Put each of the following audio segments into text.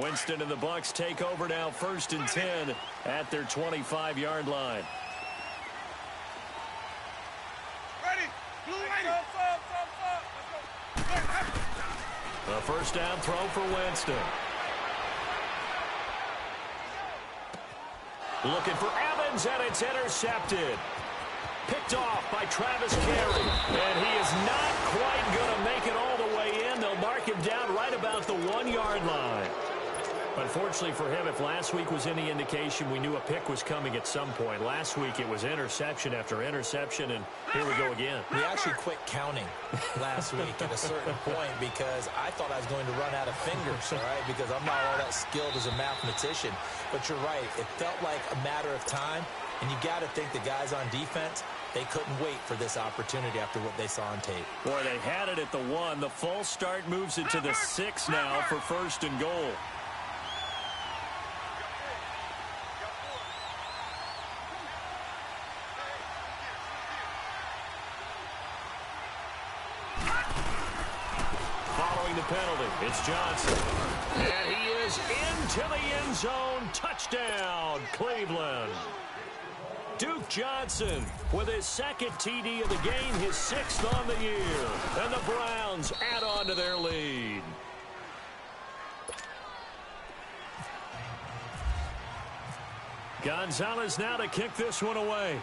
Winston and the Bucs take over now, 1st and 10 at their 25-yard line. A first down throw for Winston. Looking for Evans, and it's intercepted. Picked off by Travis Carey. And he is not quite going to make it all the way in. They'll mark him down right about the 1-yard line. Unfortunately for him, if last week was any indication, we knew a pick was coming at some point. Last week it was interception after interception, and here we go again. We actually quit counting last week at a certain point because I thought I was going to run out of fingers, all right, because I'm not all that skilled as a mathematician. But you're right. It felt like a matter of time, and you got to think the guys on defense, they couldn't wait for this opportunity after what they saw on tape. Boy, they had it at the 1. The false start moves it to the 6 now for 1st and goal. Following the penalty, it's Johnson. And he is into the end zone. Touchdown, Cleveland. Duke Johnson with his 2nd TD of the game, his 6th on the year. And the Browns add on to their lead. Gonzalez now to kick this one away.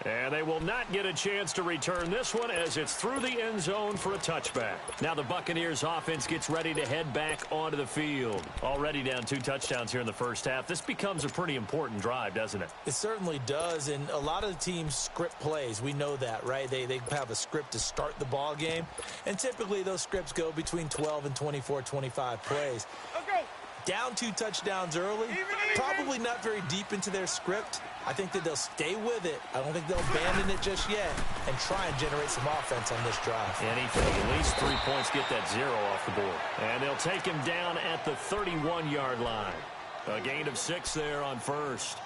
And they will not get a chance to return this one as it's through the end zone for a touchback. Now the Buccaneers offense gets ready to head back onto the field. Already down 2 touchdowns here in the first half. This becomes a pretty important drive, doesn't it? It certainly does, and a lot of the teams script plays. We know that, right? They have a script to start the ball game, and typically those scripts go between 12 and 24, 25 plays. Down 2 touchdowns early, probably not very deep into their script. I think that they'll stay with it. I don't think they'll abandon it just yet and try and generate some offense on this drive. Anything, at least 3 points, get that 0 off the board. And they'll take him down at the 31-yard line. A gain of 6 there on 1st.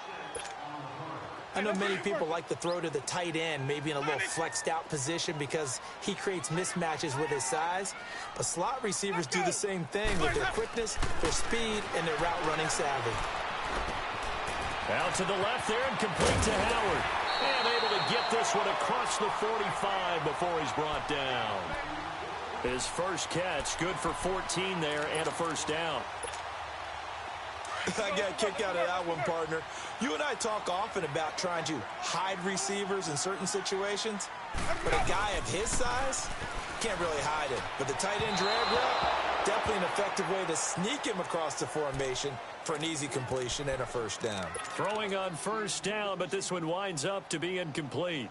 I know many people like to throw to the tight end, maybe in a little flexed out position because he creates mismatches with his size. But slot receivers do the same thing with their quickness, their speed, and their route running savvy. Out to the left there and complete to Howard. And able to get this one across the 45 before he's brought down. His first catch, good for 14 there and a first down. I got a kick out of that one, partner. You and I talk often about trying to hide receivers in certain situations, but a guy of his size can't really hide it. But the tight end drag route, definitely an effective way to sneak him across the formation for an easy completion and a first down. Throwing on first down, but this one winds up to be incomplete.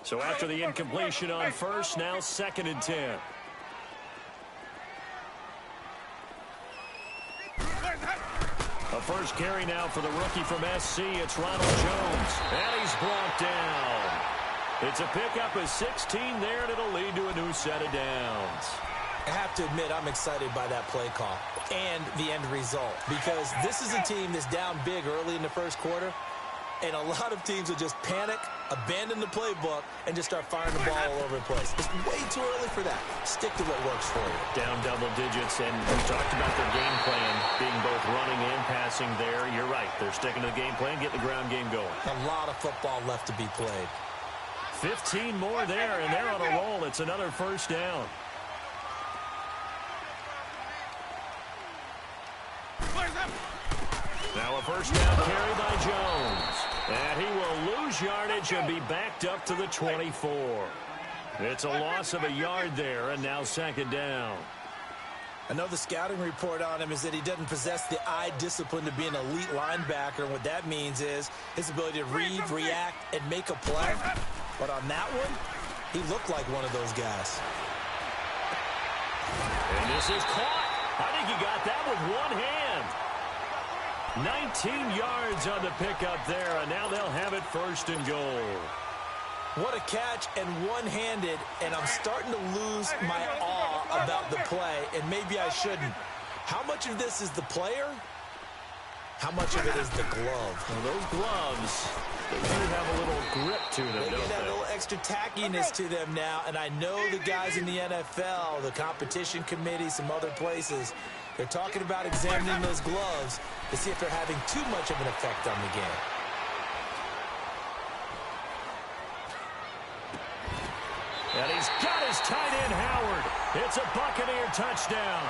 So after the incompletion on first, now 2nd and 10. A first carry now for the rookie from SC. It's Ronald Jones. And he's brought down. It's a pickup of 16 there, and it'll lead to a new set of downs. I have to admit, I'm excited by that play call and the end result because this is a team that's down big early in the first quarter, and a lot of teams will just panic, abandon the playbook, and just start firing the ball all over the place. It's way too early for that. Stick to what works for you. Down double digits, and we talked about their game plan being both running and passing there. You're right. They're sticking to the game plan, getting the ground game going. A lot of football left to be played. 15 more there, and they're on a roll. It's another first down. Now a first down carry by Jones. And he will lose yardage and be backed up to the 24. It's a loss of a yard there, and now 2nd down. I know the scouting report on him is that he doesn't possess the eye discipline to be an elite linebacker. And what that means is his ability to read, react, and make a play. But on that one, he looked like one of those guys. And this is caught. I think he got that with one hand. 19 yards on the pickup there, and now they'll have it 1st and goal. What a catch, and one-handed, and I'm starting to lose my awe about the play, and maybe I shouldn't. How much of this is the player? How much of it is the glove? Well, those gloves, they do have a little grip to them, They don't get that they? little extra tackiness to them now, and I know the guys in the NFL, the competition committee, some other places, they're talking about examining those gloves to see if they're having too much of an effect on the game. And he's got his tight end, Howard. It's a Buccaneer touchdown.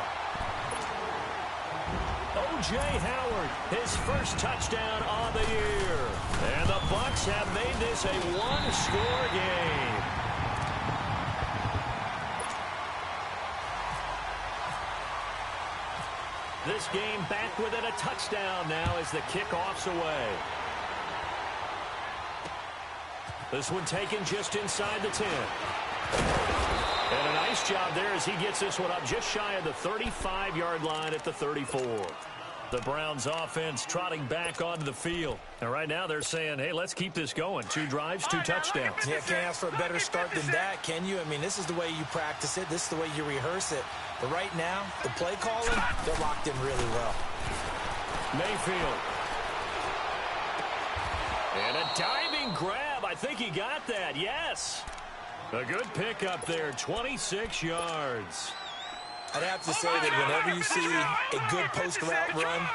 O.J. Howard, his first touchdown on the year. And the Bucs have made this a one-score game. This game back within a touchdown now as the kickoff's away. This one taken just inside the 10. And a nice job there as he gets this one up just shy of the 35-yard line at the 34. The Browns offense trotting back onto the field. And right now they're saying, hey, let's keep this going. 2 drives, 2 touchdowns. Yeah, can't ask for a better start than that, can you? I mean, this is the way you practice it. This is the way you rehearse it. But right now, the play calling, they're locked in really well. Mayfield. And a diving grab. I think he got that, yes. A good pickup there, 26 yards. I'd have to say that whenever you see a good post route run,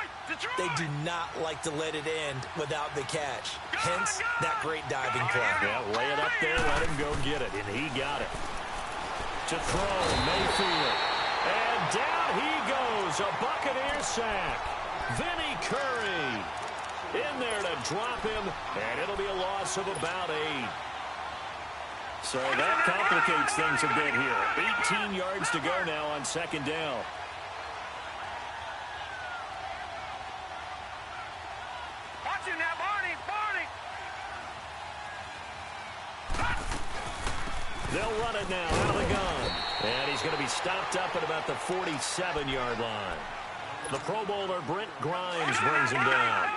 they do not like to let it end without the catch. Hence, that great diving play. Yeah, lay it up there, let him go get it, and he got it. To throw, Mayfield. And down he goes, a Buccaneer sack. Vinny Curry in there to drop him, and it'll be a loss of about 8. So that complicates things a bit here. 18 yards to go now on second down. Watch him now, Barney! They'll run it now out of the gun. And he's going to be stopped up at about the 47-yard line. The Pro Bowler Brent Grimes brings him down.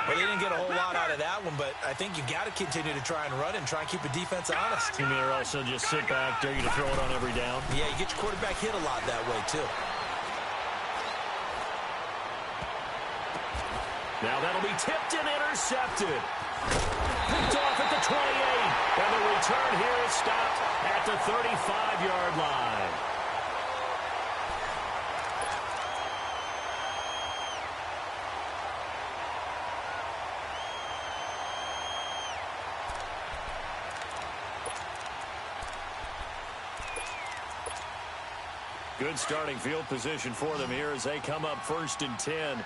Well, they didn't get a whole lot out of that one, but I think you got to continue to try and run it and try and keep the defense honest. You mean also just sit back, dare you to throw it on every down? Yeah, you get your quarterback hit a lot that way, too. Now that'll be tipped and intercepted. Picked off at the 28. And the return here is stopped at the 35-yard line. Good starting field position for them here as they come up 1st and 10.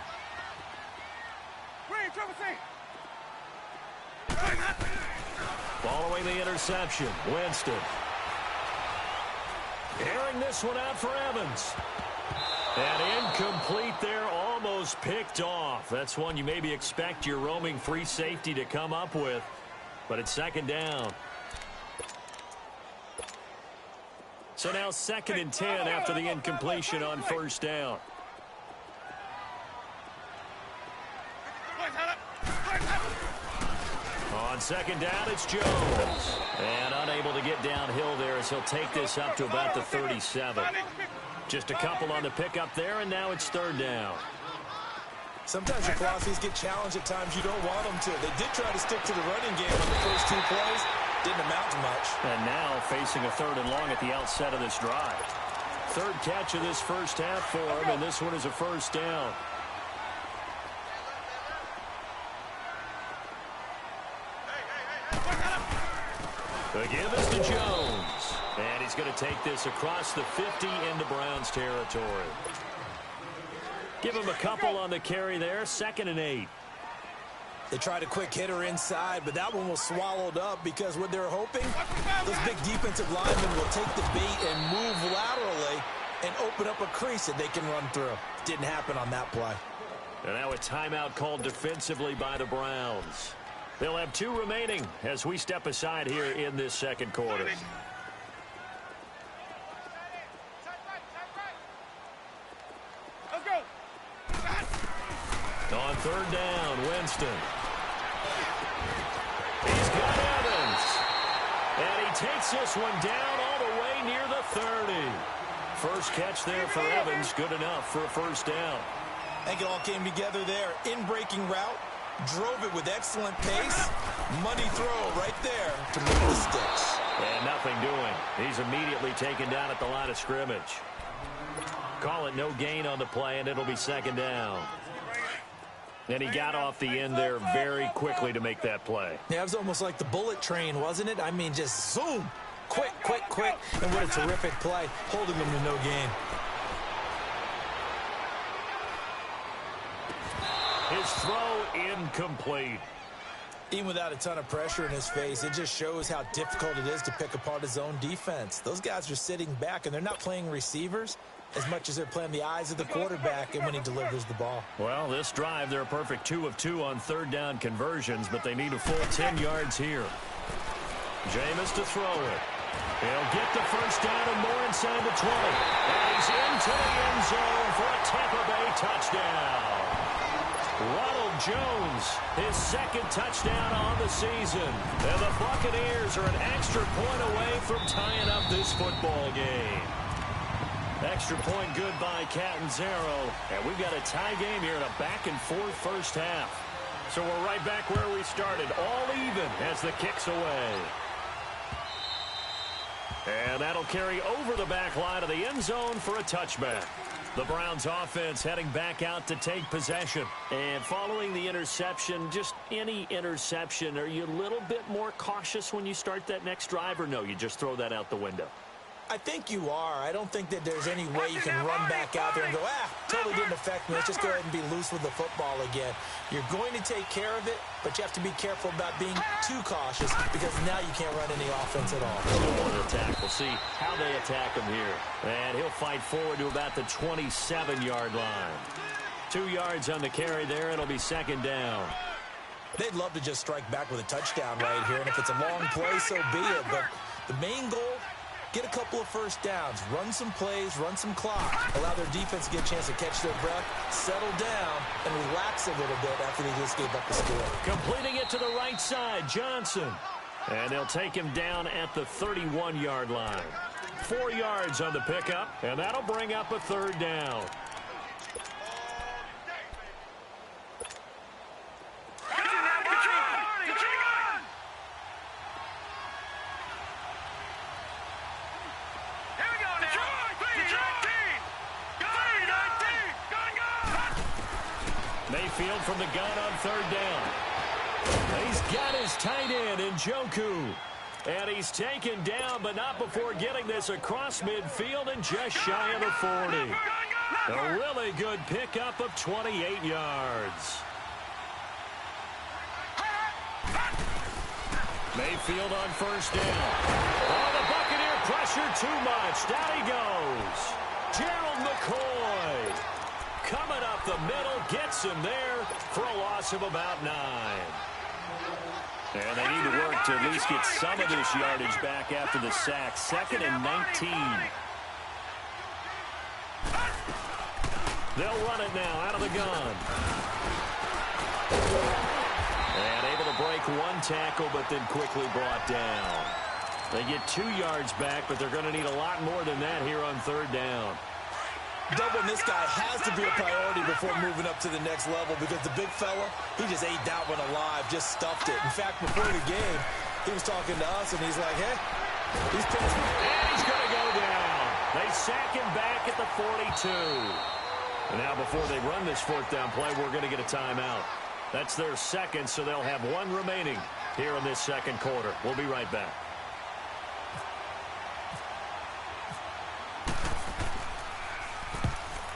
Following the interception, Winston. Airing this one out for Evans. And incomplete there, almost picked off. That's one you maybe expect your roaming free safety to come up with. But it's second down. So now 2nd and 10 after the incompletion on 1st down. On 2nd down, it's Jones. And unable to get downhill there as he'll take this up to about the 37. Just a couple on the pickup there, and now it's 3rd down. Sometimes your philosophies get challenged at times you don't want them to. They did try to stick to the running game on the first 2 plays. Didn't amount to much. And now facing a 3rd and long at the outset of this drive. 3rd catch of this first half for him, and this one is a 1st down. The give is to Jones. And he's going to take this across the 50 into Browns territory. Give him a couple on the carry there. 2nd and 8. They tried a quick hitter inside, but that one was swallowed up because what they're hoping, those big defensive linemen will take the bait and move laterally and open up a crease that they can run through. Didn't happen on that play. And now a timeout called defensively by the Browns. They'll have 2 remaining as we step aside here in this 2nd quarter. Let's go. On 3rd down, Winston. He's got Evans. And he takes this one down all the way near the 30. First catch there for Evans, good enough for a 1st down. I think it all came together there. In-breaking route, drove it with excellent pace. Money throw right there to move the sticks. And nothing doing. He's immediately taken down at the line of scrimmage. Call it no gain on the play, and it'll be second down. And he got off the end there very quickly to make that play. Yeah, it was almost like the bullet train, wasn't it? I mean, just zoom. Quick, quick, quick. And what a terrific play, holding him to no gain. His throw incomplete. Even without a ton of pressure in his face, it just shows how difficult it is to pick apart his own defense. Those guys are sitting back, and they're not playing receivers as much as they're playing the eyes of the quarterback and when he delivers the ball. Well, this drive, they're a perfect 2 of 2 on third down conversions, but they need a full 10 yards here. Jameis to throw it. He'll get the first down and more inside the 20. And he's into the end zone for a Tampa Bay touchdown. Ronald Jones, his second touchdown on the season. And the Buccaneers are an extra point away from tying up this football game. Extra point good by Catanzaro. And we've got a tie game here in a back-and-forth first half. So we're right back where we started, all even as the kick's away. And that'll carry over the back line of the end zone for a touchback. The Browns offense heading back out to take possession. And following the interception, just any interception, are you a little bit more cautious when you start that next drive, or no, you just throw that out the window? I think you are. I don't think that there's any way you can run back out there and go, totally didn't affect me. Let's just go ahead and be loose with the football again. You're going to take care of it, but you have to be careful about being too cautious because now you can't run any offense at all. Attack. We'll see how they attack him here. And he'll fight forward to about the 27-yard line. 2 yards on the carry there. It'll be second down. They'd love to just strike back with a touchdown right here, and if it's a long play, so be it. But the main goal, get a couple of first downs, run some plays, run some clock, allow their defense to get a chance to catch their breath, settle down, and relax a little bit after they just gave up the score. Completing it to the right side, Johnson. And they'll take him down at the 31-yard line. 4 yards on the pickup, and that'll bring up a third down. Mayfield from the gun on third down. He's got his tight end in Njoku. And he's taken down, but not before getting this across midfield and just shy of the 40. A really good pickup of 28 yards. Mayfield on first down. Oh, the Buccaneer pressure too much. Down he goes. Gerald McCoy coming up the middle, gets him there for a loss of about 9. And they need to work to at least get some of this yardage back after the sack. 2nd and 19. They'll run it now out of the gun. And able to break one tackle, but then quickly brought down. They get 2 yards back, but they're going to need a lot more than that here on third down. Doubling this guy has to be a priority before moving up to the next level because the big fella, he just ate that one alive, just stuffed it. In fact, before the game, he was talking to us, and he's like, hey, he's pissed. And he's going to go down. They sack him back at the 42. And now before they run this fourth down play, we're going to get a timeout. That's their second, so they'll have one remaining here in this second quarter. We'll be right back.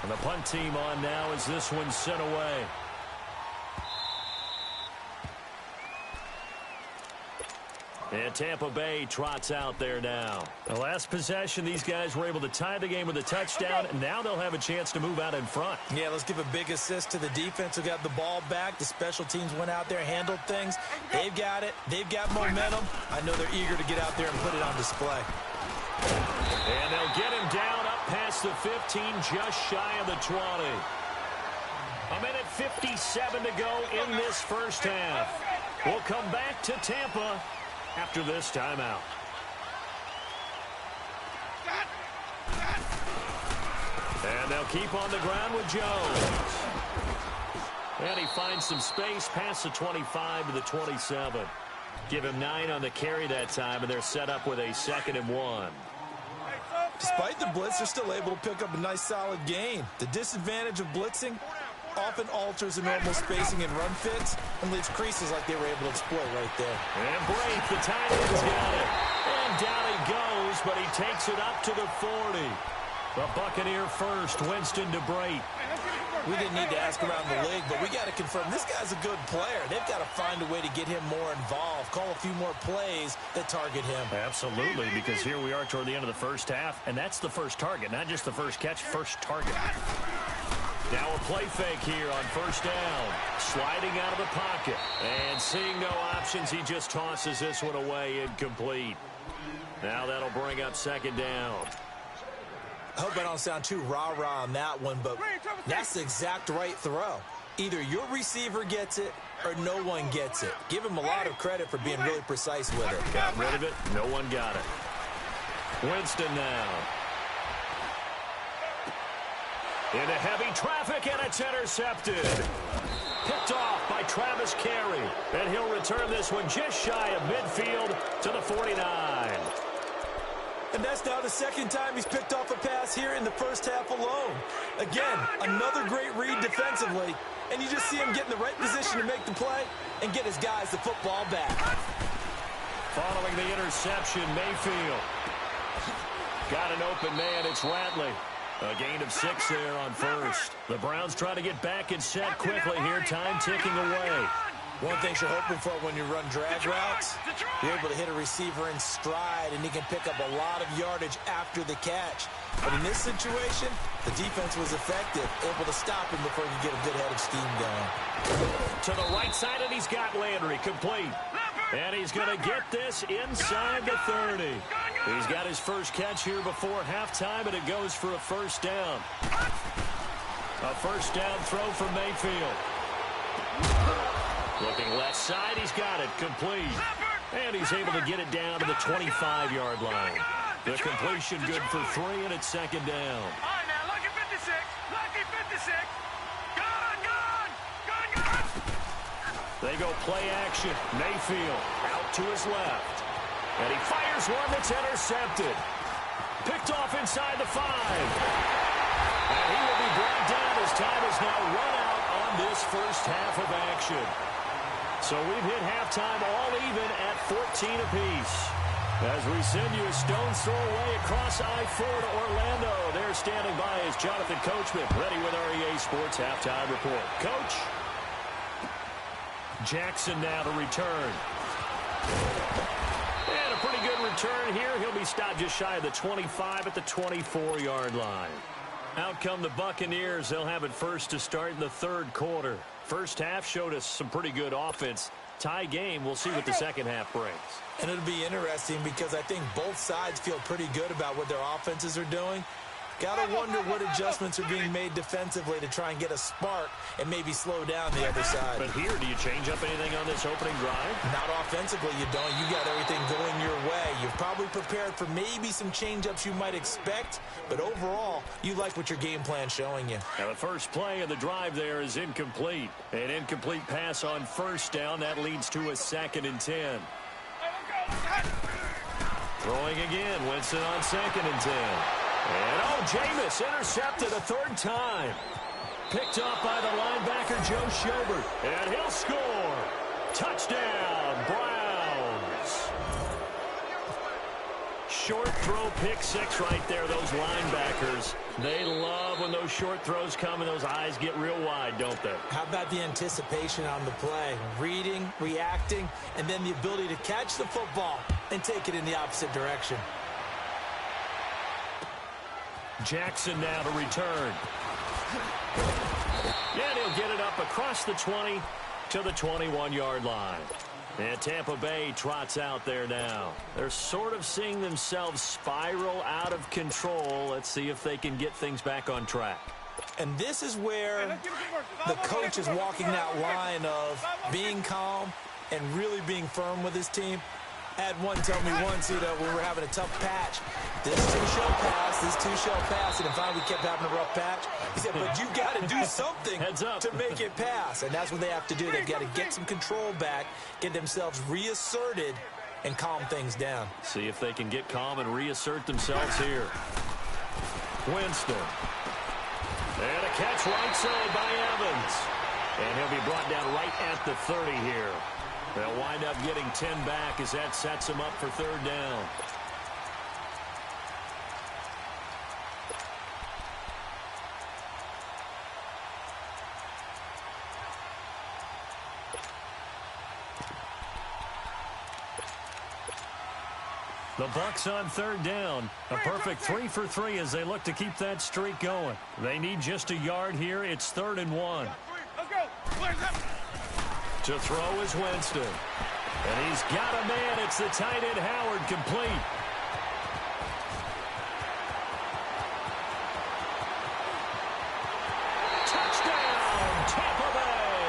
And the punt team on now as this one's sent away. And Tampa Bay trots out there now. The last possession, these guys were able to tie the game with a touchdown, and now they'll have a chance to move out in front. Yeah, let's give a big assist to the defense who got the ball back. The special teams went out there, handled things. They've got it. They've got momentum. I know they're eager to get out there and put it on display. And they'll get him down up past the 15, just shy of the 20. A minute 57 to go in this first half. We'll come back to Tampa after this timeout. And they'll keep on the ground with Jones. And he finds some space past the 25 to the 27. Give him 9 on the carry that time, and they're set up with a 2nd and 1. Despite the blitz, they're still able to pick up a nice, solid gain. The disadvantage of blitzing often alters the normal spacing and run fits and leaves creases like they were able to exploit right there. And Brake, the tight end's got it. And down he goes, but he takes it up to the 40. The Buccaneer first, Winston to Brake. We didn't need to ask around the league, but we got to confirm this guy's a good player. They've got to find a way to get him more involved, call a few more plays that target him. Absolutely, because here we are toward the end of the first half, and that's the first target, not just the first catch, first target. Now a play fake here on first down. Sliding out of the pocket. And seeing no options, he just tosses this one away, incomplete. Now that'll bring up 2nd down. I hope I don't sound too rah-rah on that one, but that's the exact right throw. Either your receiver gets it or no one gets it. Give him a lot of credit for being really precise with it. Got rid of it. No one got it. Winston now. Into heavy traffic, and it's intercepted. Picked off by Travis Carey. And he'll return this one just shy of midfield to the 49. And that's now the 2nd time he's picked off a pass here in the first half alone. Again, another great read defensively. And you just see him get in the right position to make the play and get his guys the football back. Following the interception, Mayfield. Got an open man, it's Ratley. A gain of 6 there on first. The Browns trying to get back and set quickly here. Time ticking away. One thing you're hoping for when you run drag routes, you're able to hit a receiver in stride, and he can pick up a lot of yardage after the catch. But in this situation, the defense was effective, able to stop him before he could get a good head of steam going. To the right side, and he's got Landry complete. And he's going to get this inside the 30. He's got his first catch here before halftime, and it goes for a first down. A first down throw for Mayfield. Looking left side, he's got it complete. And he's able to get it down to the 25-yard line. The completion good for 3, and it's 2nd down. All right, now, lucky 56. Lucky 56. Gone. They go play action. Mayfield out to his left. And he fires one that's intercepted. Picked off inside the 5. And he will be brought down as time is now run out on this first half of action. So we've hit halftime all even at 14 apiece. As we send you a stone's throw away across I-4 to Orlando. There standing by is Jonathan Coachman, ready with our EA Sports Halftime Report. Coach. Jackson now to return. And a pretty good return here. He'll be stopped just shy of the 25 at the 24-yard line. Out come the Buccaneers. They'll have it first to start in the 3rd quarter. First half showed us some pretty good offense. Tie game. We'll see what the second half brings. And it'll be interesting because I think both sides feel pretty good about what their offenses are doing. Got to wonder what adjustments are being made defensively to try and get a spark and maybe slow down the other side. But here, do you change up anything on this opening drive? Not offensively, you don't. You got everything going your way. You've probably prepared for maybe some change-ups you might expect, but overall, you like what your game plan's showing you. Now, the first play of the drive there is incomplete. An incomplete pass on first down. That leads to a 2nd and 10. Throwing again. Winston on 2nd and 10. And, Jameis intercepted a 3rd time. Picked up by the linebacker, Joe Schobert. And he'll score. Touchdown, Browns. Short throw, pick 6 right there, those linebackers. They love when those short throws come and those eyes get real wide, don't they? How about the anticipation on the play? Reading, reacting, and then the ability to catch the football and take it in the opposite direction. Jackson now to return. And he'll get it up across the 20 to the 21-yard line. And Tampa Bay trots out there now. They're sort of seeing themselves spiral out of control. Let's see if they can get things back on track. And this is where the coach is walking that line of being calm and really being firm with his team. I had one tell me once, when we were having a tough patch, This too shall pass, this too shall pass. And finally, we kept having a rough patch. He said, but you got to do something to make it pass. And that's what they have to do. They've got to get some control back, get themselves reasserted, and calm things down. See if they can get calm and reassert themselves here. Winston. And a catch right side by Evans. And he'll be brought down right at the 30 here. They'll wind up getting 10 back as that sets them up for third down. The Bucs on third down. A perfect 3 for 3 as they look to keep that streak going. They need just a yard here. It's 3rd and 1. To throw is Winston. And he's got a man. It's the tight end Howard, complete. Touchdown, Tampa Bay.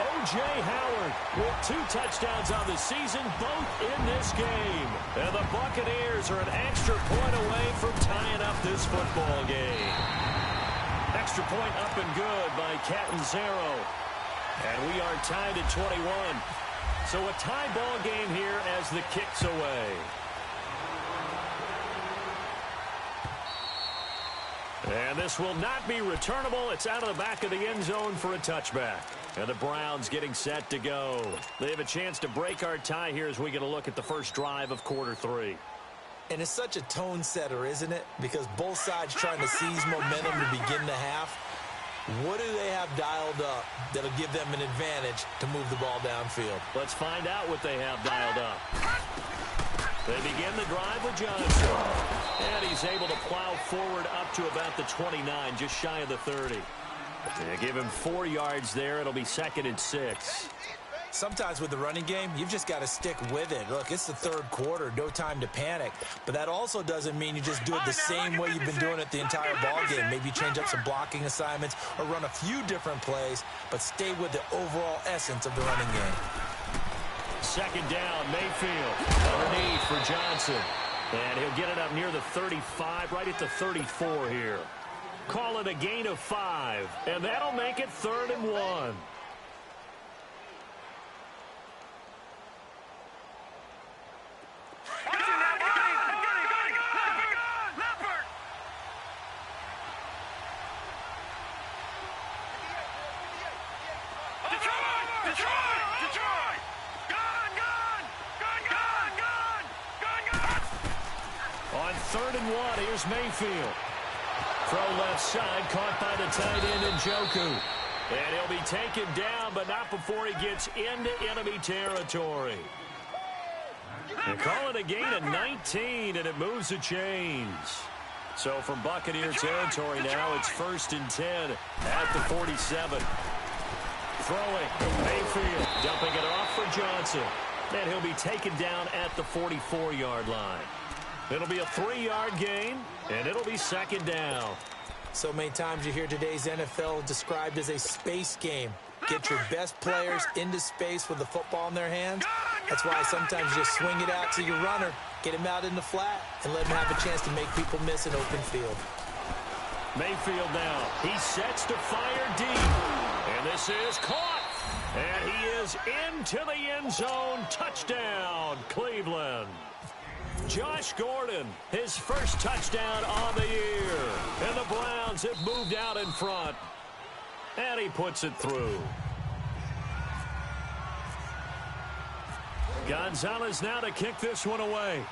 O.J. Howard with 2 touchdowns on the season, both in this game. And the Buccaneers are an extra point away from tying up this football game. Extra point up and good by Catanzaro. And we are tied at 21. So a tie ball game here as the kick's away. And this will not be returnable. It's out of the back of the end zone for a touchback. And the Browns getting set to go. They have a chance to break our tie here as we get a look at the first drive of quarter 3. And it's such a tone setter, isn't it? Because both sides trying to seize momentum to begin the half. What do they have dialed up that'll give them an advantage to move the ball downfield? Let's find out what they have dialed up. They begin the drive with Johnson. And he's able to plow forward up to about the 29, just shy of the 30. They give him 4 yards there. It'll be 2nd and 6. Sometimes with the running game, you've just got to stick with it. Look, it's the 3rd quarter, no time to panic. But that also doesn't mean you just do it the same way you've been doing it the entire ball game. Maybe change up some blocking assignments or run a few different plays, but stay with the overall essence of the running game. 2nd down, Mayfield. Underneath for Johnson. And he'll get it up near the 35, right at the 34 here. Call it a gain of 5, and that'll make it 3rd and 1. On 3rd and 1, here's Mayfield. Throw left side, caught by the tight end Njoku. And he'll be taken down, but not before he gets into enemy territory. And call it a gain of 19, and it moves the chains. So from Buccaneer territory now, it's 1st and 10 at the 47. Throwing, Mayfield, dumping it off for Johnson. And he'll be taken down at the 44-yard line. It'll be a 3-yard gain, and it'll be 2nd down. So many times you hear today's NFL described as a space game. Get your best players into space with the football in their hands. That's why sometimes you just swing it out to your runner, get him out in the flat, and let him have a chance to make people miss an open field. Mayfield now. He sets to fire deep. And this is caught. And he is into the end zone. Touchdown, Cleveland. Josh Gordon, his first touchdown on the year. And the Browns have moved out in front. And he puts it through. Gonzalez now to kick this one away.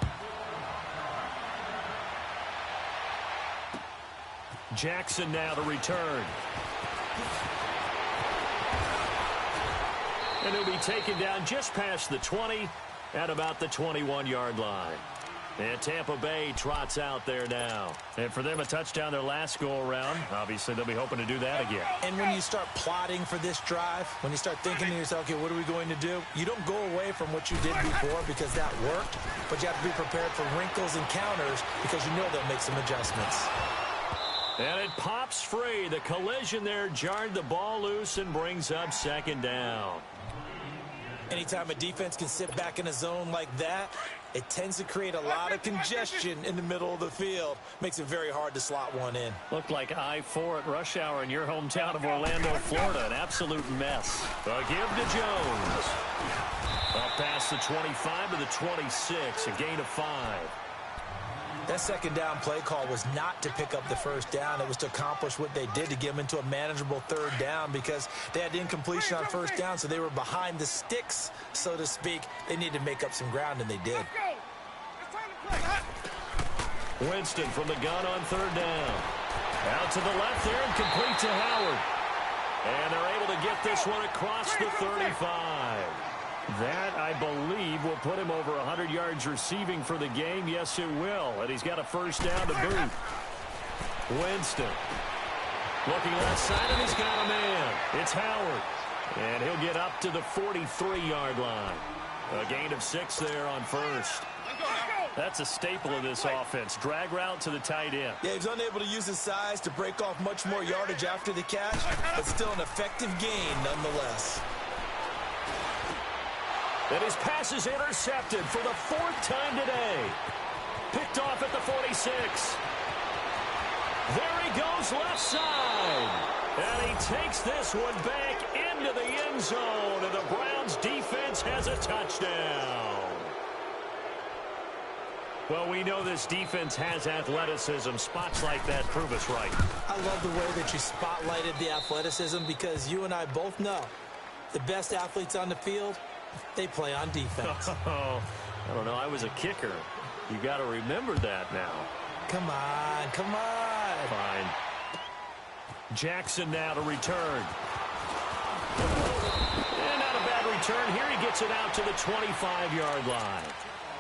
Jackson now to return. And he'll be taken down just past the 20 at about the 21-yard line. And Tampa Bay trots out there now. And for them, a touchdown their last go-around. Obviously, they'll be hoping to do that again. And when you start plotting for this drive, when you start thinking to yourself, okay, what are we going to do? You don't go away from what you did before because that worked, but you have to be prepared for wrinkles and counters because you know they'll make some adjustments. And it pops free. The collision there jarred the ball loose and brings up 2nd down. Anytime a defense can sit back in a zone like that, it tends to create a lot of congestion in the middle of the field. Makes it very hard to slot one in. Looked like I-4 at rush hour in your hometown of Orlando, Florida. An absolute mess. A give to Jones. Up past the 25 to the 26, a gain of 5. That second down play call was not to pick up the first down. It was to accomplish what they did, to get them into a manageable third down, because they had incompletion on first down, so they were behind the sticks, so to speak. They needed to make up some ground, and they did. Winston from the gun on third down. Out to the left there and complete to Howard. And they're able to get this one across the 35. That, I believe, will put him over 100 yards receiving for the game. Yes, it will. And he's got a first down to boot. Winston looking left side, and he's got a man. It's Howard. And he'll get up to the 43-yard line. A gain of 6 there on first. That's a staple of this offense. Drag route to the tight end. Yeah, he's unable to use his size to break off much more yardage after the catch, but still an effective gain nonetheless. And his pass is intercepted for the 4th time today. Picked off at the 46. There he goes left side. And he takes this one back into the end zone. And the Browns defense has a touchdown. Well, we know this defense has athleticism. Spots like that prove us right. I love the way that you spotlighted the athleticism, because you and I both know the best athletes on the field, they play on defense. Oh, I don't know. I was a kicker. You got to remember that now. Come on, come on. Fine. Jackson now to return. And not a bad return. Here he gets it out to the 25-yard line.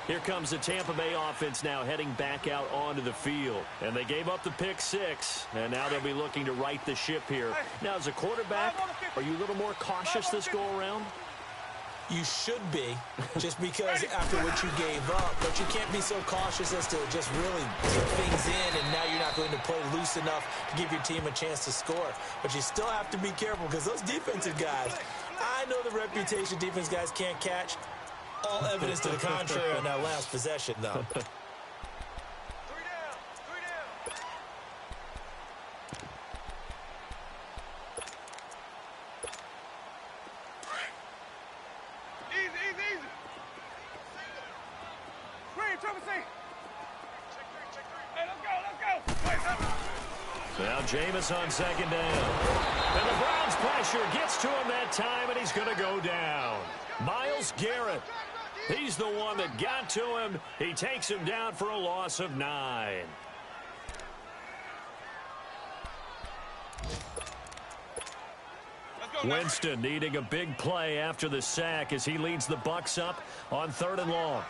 Here comes the Tampa Bay offense now heading back out onto the field. And they gave up the pick 6, and now they'll be looking to right the ship here. Now, as a quarterback, are you a little more cautious this go-around? You should be, just because after what you gave up. But you can't be so cautious as to just really take things in, and now you're not going to play loose enough to give your team a chance to score. But you still have to be careful, because those defensive guys, I know the reputation defense guys can't catch. All evidence to the contrary on that last possession, though. Now Jameis on second down. And the Browns pressure gets to him that time, and he's going to go down. Myles Garrett. He's the one that got to him. He takes him down for a loss of 9. Winston needing a big play after the sack as he leads the Bucs up on 3rd and long.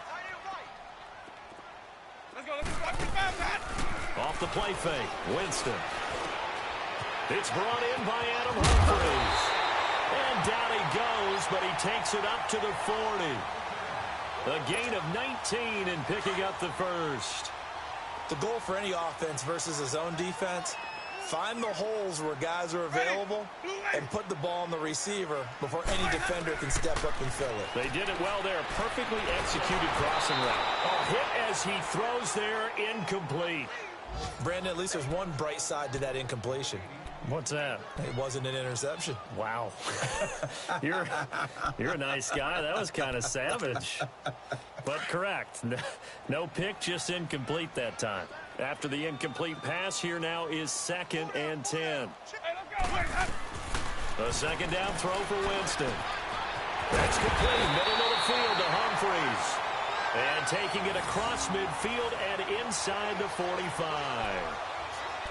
Off the play fake, Winston. It's brought in by Adam Humphries. And down he goes, but he takes it up to the 40. A gain of 19 and picking up the first. The goal for any offense versus a zone defense, find the holes where guys are available and put the ball on the receiver before any defender can step up and fill it. They did it well there. Perfectly executed crossing route. A hit as he throws there, incomplete. Brandon, at least there's one bright side to that incompletion. What's that? It wasn't an interception. Wow. You're a nice guy. That was kind of savage. But correct. No pick, just incomplete that time. After the incomplete pass, here now is 2nd and 10. A second down throw for Winston. That's complete. Middle of the field to Humphries. And taking it across midfield and inside the 45.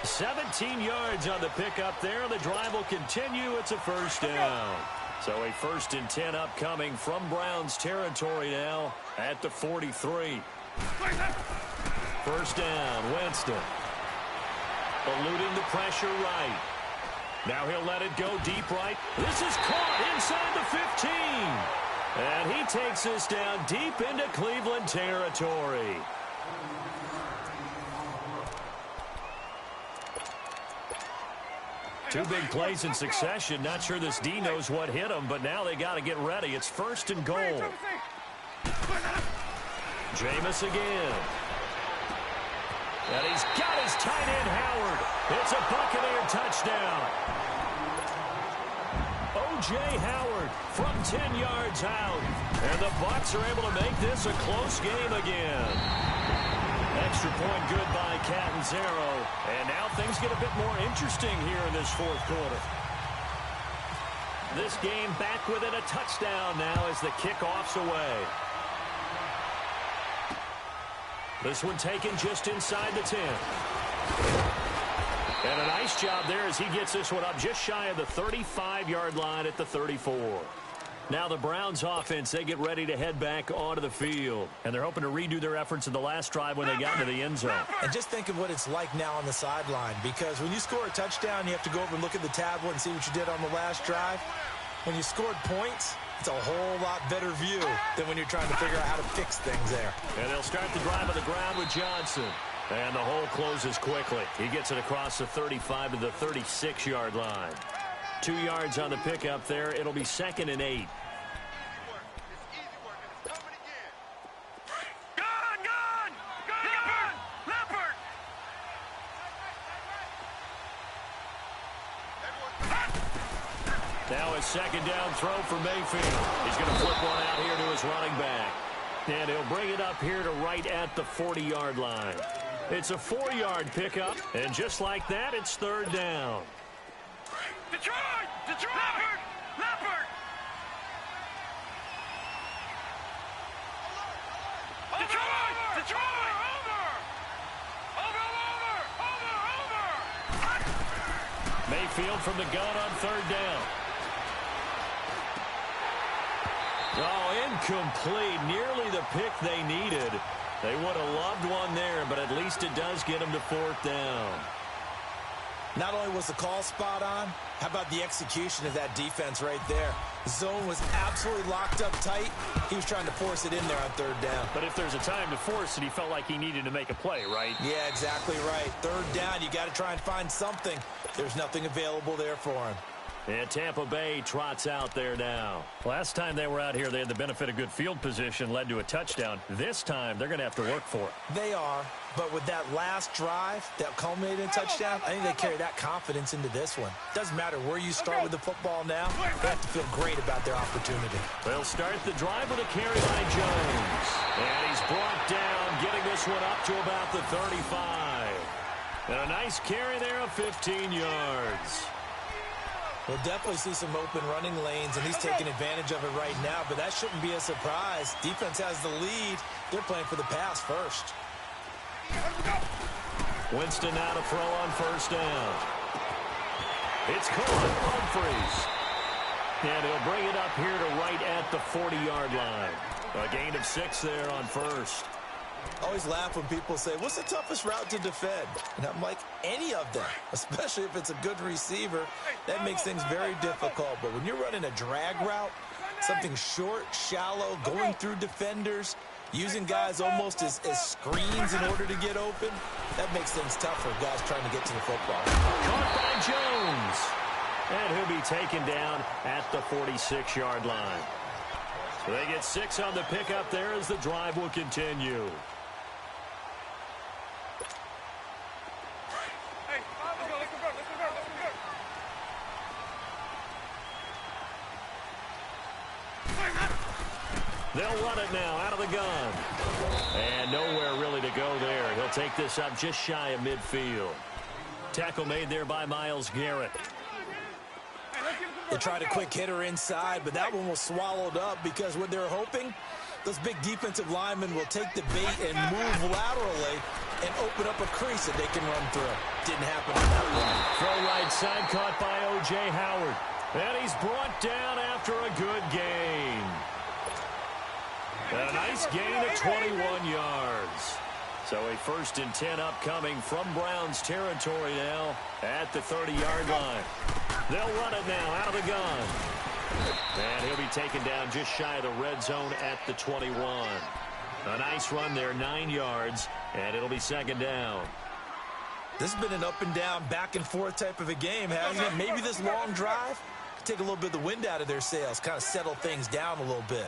17 yards on the pickup there. The drive will continue. It's a first down. So a 1st and 10 upcoming from Browns territory now at the 43. First down, Winston. Eluding the pressure right. Now he'll let it go deep right. This is caught inside the 15. And he takes us down deep into Cleveland territory. Two big plays in succession. Not sure this D knows what hit him, but now they got to get ready. It's 1st and goal. Jameis again. And he's got his tight end, Howard. It's a Buccaneer touchdown. O.J. Howard from 10 yards out. And the Bucs are able to make this a close game again. Extra point good by Catanzaro. And now things get a bit more interesting here in this 4th quarter. This game back within a touchdown now as the kickoff's away. This one taken just inside the 10. And a nice job there as he gets this one up just shy of the 35-yard line at the 34. Now the Browns offense, they get ready to head back onto the field. And they're hoping to redo their efforts in the last drive when they got into the end zone. And just think of what it's like now on the sideline, because when you score a touchdown, you have to go over and look at the tablet and see what you did on the last drive. When you scored points, it's a whole lot better view than when you're trying to figure out how to fix things there. And they'll start the drive on the ground with Johnson. And the hole closes quickly. He gets it across the 35 to the 36-yard line. 2 yards on the pickup there. It'll be 2nd and 8. Now a 2nd down throw for Mayfield. He's going to flip one out here to his running back. And he'll bring it up here to right at the 40-yard line. It's a 4-yard pickup, and just like that, it's 3rd down. Detroit! Detroit! Leopard! Detroit! Detroit! Over! Mayfield from the gun on 3rd down. Oh, incomplete. Nearly the pick they needed. They would have loved one there, but at least it does get them to 4th down. Not only was the call spot on, how about the execution of that defense right there? The zone was absolutely locked up tight. He was trying to force it in there on 3rd down. But if there's a time to force it, he felt like he needed to make a play, right? Yeah, exactly right. 3rd down, you got to try and find something. There's nothing available there for him. And Tampa Bay trots out there now. Last time they were out here, they had the benefit of good field position, led to a touchdown. This time, they're going to have to work for it. They are, but with that last drive that culminated in a touchdown, I think they carry that confidence into this one. Doesn't matter where you start with the football now, they have to feel great about their opportunity. They'll start the drive with a carry by Jones. And he's brought down, getting this one up to about the 35. And a nice carry there of 15 yards. We'll definitely see some open running lanes, and he's taking advantage of it right now, but that shouldn't be a surprise. Defense has the lead. They're playing for the pass first. Winston now to throw on 1st down. It's caught. Humphries. And he'll bring it up here to right at the 40-yard line. A gain of 6 there on 1st. I always laugh when people say, what's the toughest route to defend? And I'm like, any of them, especially if it's a good receiver. That makes things very difficult. But when you're running a drag route, something short, shallow, going through defenders, using guys almost as screens in order to get open, that makes things tough for guys trying to get to the football. Caught by Jones. And he'll be taken down at the 46-yard line. So they get 6 on the pickup there as the drive will continue. They'll run it now out of the gun. And nowhere really to go there. He'll take this up just shy of midfield. Tackle made there by Myles Garrett. They tried a quick hitter inside, but that one was swallowed up because what they're hoping, those big defensive linemen will take the bait and move laterally and open up a crease that they can run through. Didn't happen on that one. Throw right side caught by O.J. Howard. And he's brought down after a good gain. A nice gain of 21 yards. So a 1st and 10 upcoming from Browns territory now at the 30-yard line. They'll run it now out of the gun. And he'll be taken down just shy of the red zone at the 21. A nice run there, 9 yards, and it'll be 2nd down. This has been an up-and-down, back-and-forth type of a game, hasn't it? Maybe this long drive could take a little bit of the wind out of their sails, kind of settle things down a little bit.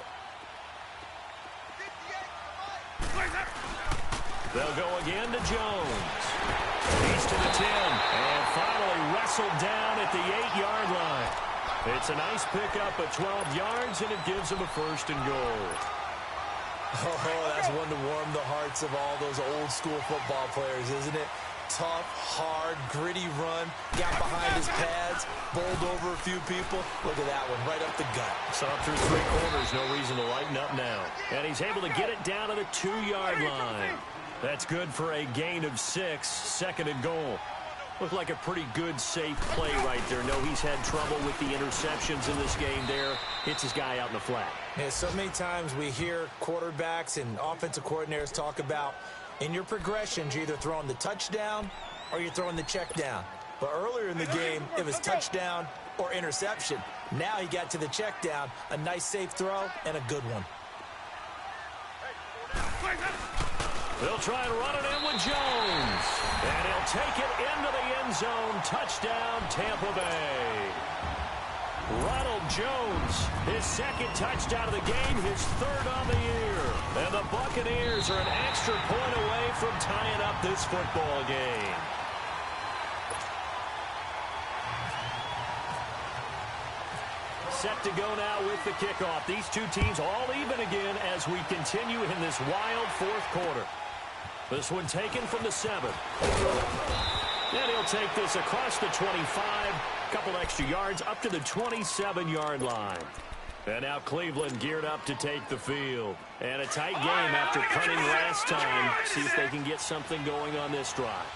They'll go again to Jones. He's to the 10, and finally wrestled down at the 8-yard line. It's a nice pickup of 12 yards, and it gives them a 1st and goal. Oh, that's one to warm the hearts of all those old-school football players, isn't it? Tough, hard, gritty run, got behind his pads, bowled over a few people. Look at that one, right up the gut. Saw through 3 quarters, no reason to lighten up now. And he's able to get it down to the 2-yard line. That's good for a gain of 6, 2nd and goal. Looked like a pretty good, safe play right there. No, he's had trouble with the interceptions in this game there. Hits his guy out in the flat. Yeah, so many times we hear quarterbacks and offensive coordinators talk about in your progressions, you're either throwing the touchdown or you're throwing the check down. But earlier in the game, it was touchdown or interception. Now he got to the check down, a nice safe throw and a good one. They'll try and run it in with Jones. And he'll take it into the end zone. Touchdown, Tampa Bay. Ronald Jones, his 2nd touchdown of the game, his 3rd on the year. And the Buccaneers are an extra point away from tying up this football game. Set to go now with the kickoff. These two teams all even again as we continue in this wild 4th quarter. This one taken from the 7. And he'll take this across the 25. Couple extra yards up to the 27-yard line. And now Cleveland geared up to take the field. And a tight game after punting last time. See if they can get something going on this drive.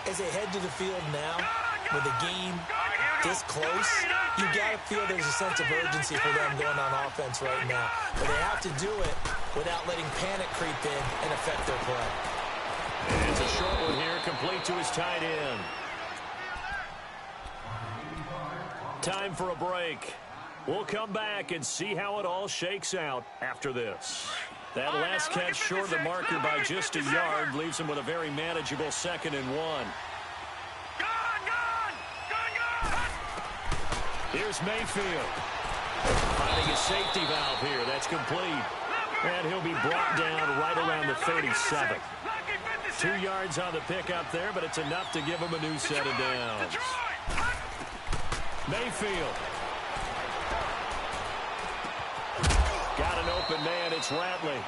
As they head to the field now, with the game this close, you got to feel there's a sense of urgency for them going on offense right now. But they have to do it without letting panic creep in and affect their play. And it's a short one here, complete to his tight end. Time for a break. We'll come back and see how it all shakes out after this. That last catch short of the marker by just a yard leaves him with a very manageable 2nd and 1. Here's Mayfield. Finding a safety valve here. That's complete. And he'll be brought down right around the 37. 2 yards on the pickup there, but it's enough to give him a new set of downs. Mayfield. Got an open man. It's Ratley.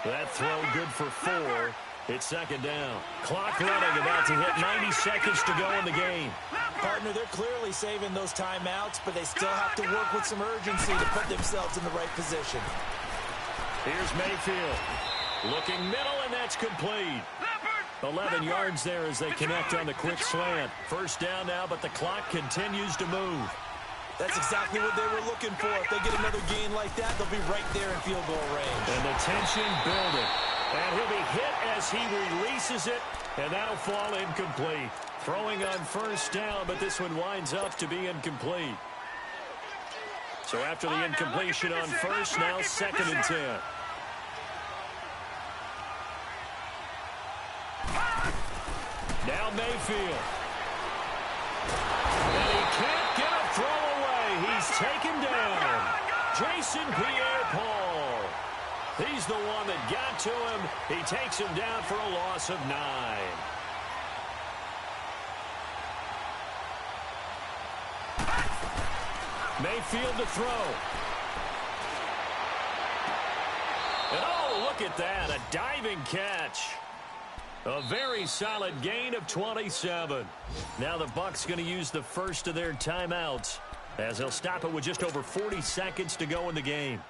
That throw good for 4. It's 2nd down. Clock running, about to hit 90 seconds to go in the game. Partner, they're clearly saving those timeouts, but they still have to work with some urgency to put themselves in the right position. Here's Mayfield. Looking middle, and that's complete. 11 yards there as they connect on the quick slant. 1st down now, but the clock continues to move. That's exactly what they were looking for. If they get another gain like that, they'll be right there in field goal range. And the tension building. And he'll be hit as he releases it, and that'll fall incomplete. Throwing on 1st down, but this one winds up to be incomplete. So after the incompletion on 1st, now 2nd and 10. Now Mayfield. And he can't get a throw away. He's taken down. Jason Pierre-Paul. He's the one that got to him. He takes him down for a loss of 9. Mayfield to throw. And oh, look at that. A diving catch. A very solid gain of 27. Now the Bucs going to use the 1st of their timeouts as they'll stop it with just over 40 seconds to go in the game.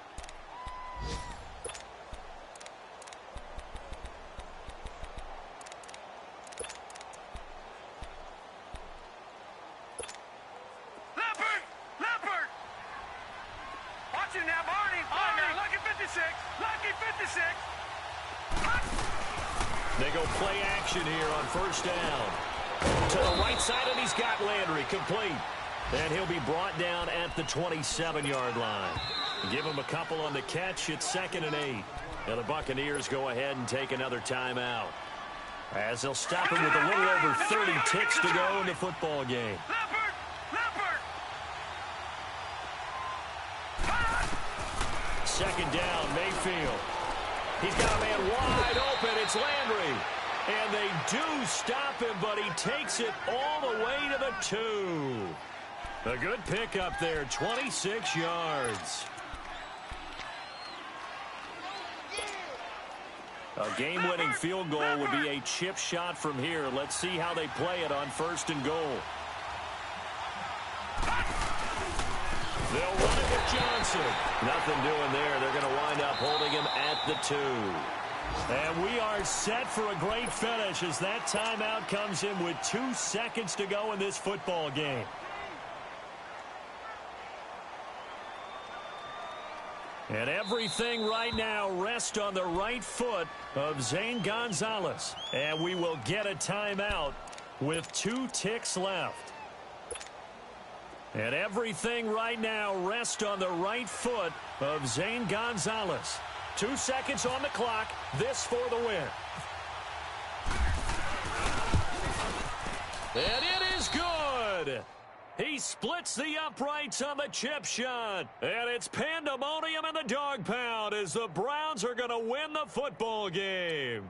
They go play action here on 1st down. To the right side, and he's got Landry complete. And he'll be brought down at the 27-yard line. Give him a couple on the catch. It's 2nd and 8. And the Buccaneers go ahead and take another timeout. As they'll stop him with a little over 30 ticks to go in the football game. Second down, Mayfield. He's got a man wide open. It's Landry. And they do stop him, but he takes it all the way to the 2. A good pickup there, 26 yards. A game-winning field goal would be a chip shot from here. Let's see how they play it on 1st and goal. They'll run it with Johnson. Nothing doing there. They're going to wind up holding him at the 2. And we are set for a great finish as that timeout comes in with 2 seconds to go in this football game. And everything right now rests on the right foot of Zane Gonzalez. And we will get a timeout with 2 ticks left. And everything right now rests on the right foot of Zane Gonzalez. 2 seconds on the clock. This for the win. And it is good. He splits the uprights on the chip shot. And it's pandemonium in the dog pound as the Browns are going to win the football game.